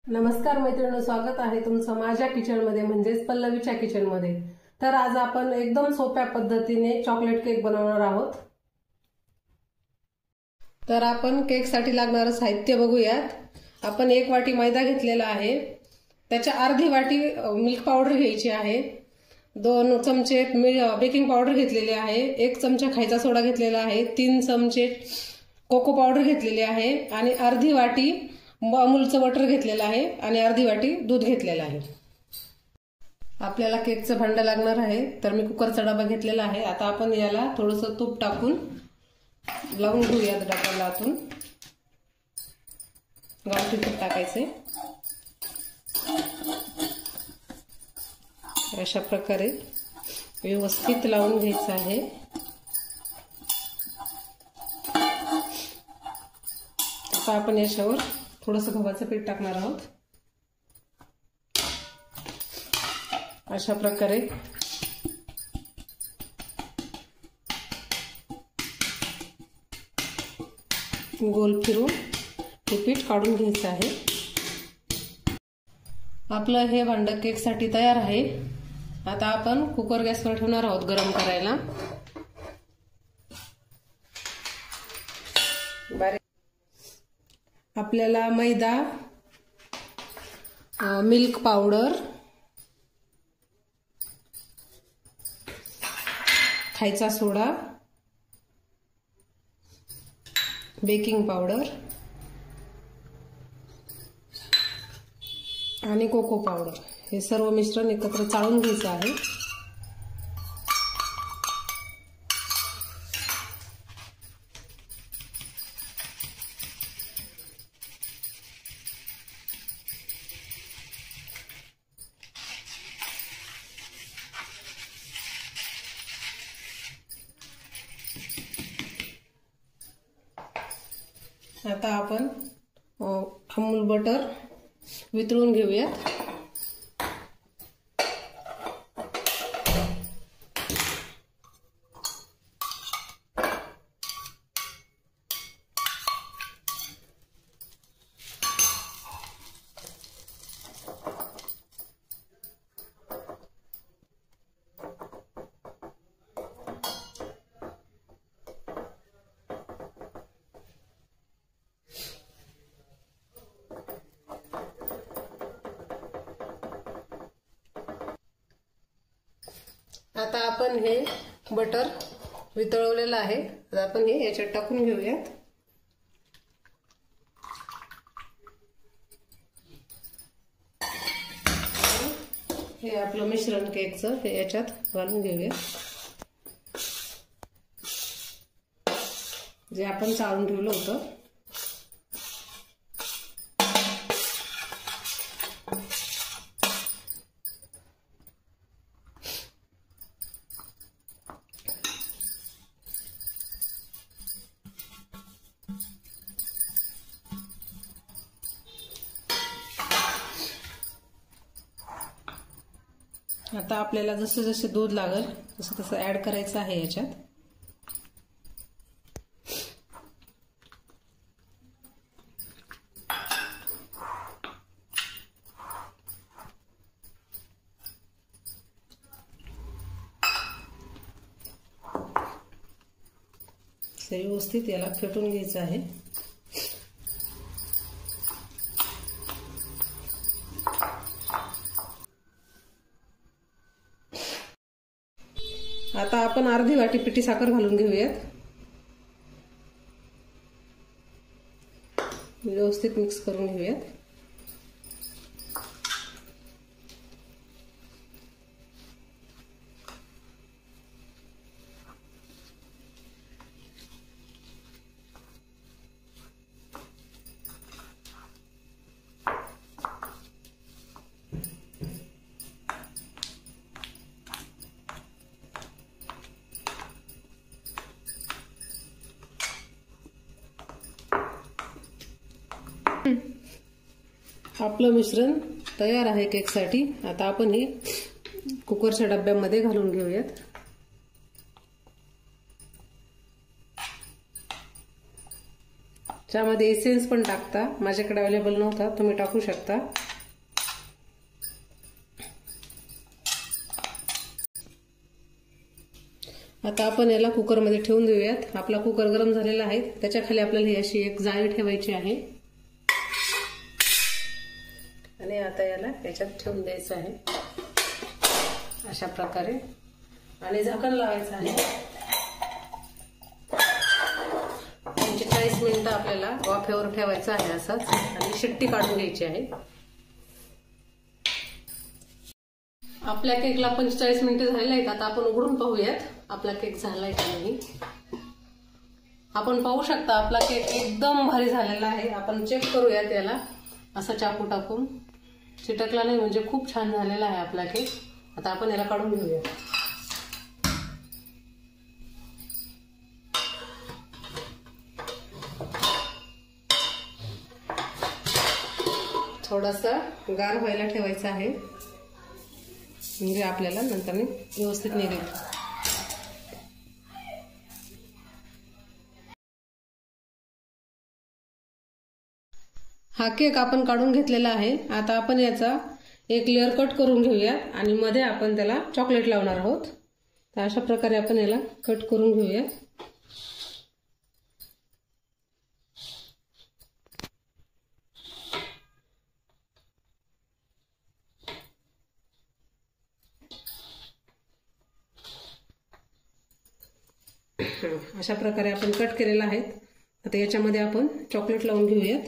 नमस्कार मैत्रिणींनो, स्वागत आहे तुमचं माझ्या किचनमध्ये म्हणजेच पल्लवीच्या किचनमध्ये। तर आज आपण एकदम सोप्या पद्धतीने चॉकलेट केक बनवणार आहोत। तर आपण केकसाठी लागणारे साहित्य बघूयात। आपण 1 वाटी मैदा घेतलेला आहे, त्याच्या अर्धी वाटी मिल्क पावडर घ्यायची आहे, 2 चमचे बेकिंग पावडर घेतलेले आहे, 1 चमचा खायचा सोडा घेतलेला आहे, 3 चमचे कोको पावडर घेतलेली आहे आणि अर्धी वाटी अमूलचं बटर घेतलेलं आहे आणि अर्धी वाटी दूध घेतलेलं आहे। आपल्याला केकचं भांड लागणार आहे, तर मी कुकरचा डबा घेतलेला आहे। आता आपण याला थोडंसं तूप टाकून लावून घेऊयात डब्याला आतून। गावठी तूप टाकायचे। अशा प्रकारे व्यवस्थित लावून घ्यायचं आहे। आता आपण याच्यावर थोडंसं गव्हाचं पीठ टाकणार आहोत। अशा प्रकारे गोल फिरून हे पीठ काढून घ्यायचं आहे। आपलं हे भांड केकसाठी तयार आहे। आता आपण कुकर गॅसवर ठेवणार आहोत गरम करायला। आपल्याला मैदा, मिल्क पावडर, खायचा सोडा, बेकिंग पावडर आणि कोको पावडर हे सर्व मिश्रण एकत्र चाळून घ्यायचं आहे। आता आपण अमूल बटर वितळून घेऊयात। आता आपण हे बटर वितळवलेलं आहे, आता आपण हे याच्यात टाकून घेऊयात। हे आपलं मिश्रण केकचं हे याच्यात घालून घेऊयात, जे आपण चाळून ठेवलं होतं। आता आपल्याला जसं जसं दूध लागेल तसं तसं ऍड करायचं आहे याच्यात। व्यवस्थित याला फेटून घ्यायचं आहे। आता आपण अर्धी वाटी पिठी साखर घालून घेऊयात, व्यवस्थित मिक्स करून घेऊयात। आपलं मिश्रण तयार आहे केकसाठी। आता आपण हे कुकरच्या डब्यामध्ये घालून घेऊयात। त्यामध्ये एसेन्स पण टाकता, माझ्याकडे अवेलेबल नव्हता, तुम्ही टाकू शकता. आता आपण याला कुकरमध्ये ठेवून देऊयात. आपला कुकर गरम झालेला आहे. त्याच्या खाली आपल्याला ही अशी एक जाळी ठेवायची आहे आणि आता याला याच्यात ठेवून द्यायचं आहे अशा प्रकारे आणि झाकण लावायचं आहे. 45 मिनिटं आपल्याला वाफेवर ठेवायचं आहे असंच आणि शिट्टी काढून घ्यायची आहे. आपल्या केकला 45 मिनिटं झालेले आहेत. आता आपण उघडून पाहूयात आपला केक झालाय की नाही. आपण पाहू शकता आपला केक एकदम भारी झालेला आहे. आपण चेक करूयात याला असं चाकू टाकून. चिटकला नाही म्हणजे खूप छान झालेला आहे आपला केक. आता आपण याला काढून घेऊया. थोडासा गार व्हायला ठेवायचा आहे म्हणजे आपल्याला नंतर व्यवस्थित निघेल. हा केक आपण काढून घेतलेला आहे. आता आपण याचा एक लेअर कट करून घेऊया आणि मध्ये आपण त्याला चॉकलेट लावणार आहोत. तर अशा प्रकारे आपण याला कट करून घेऊया. अशा प्रकारे आपण कट केलेला आहे. आता याच्यामध्ये आपण चॉकलेट लावून घेऊयात.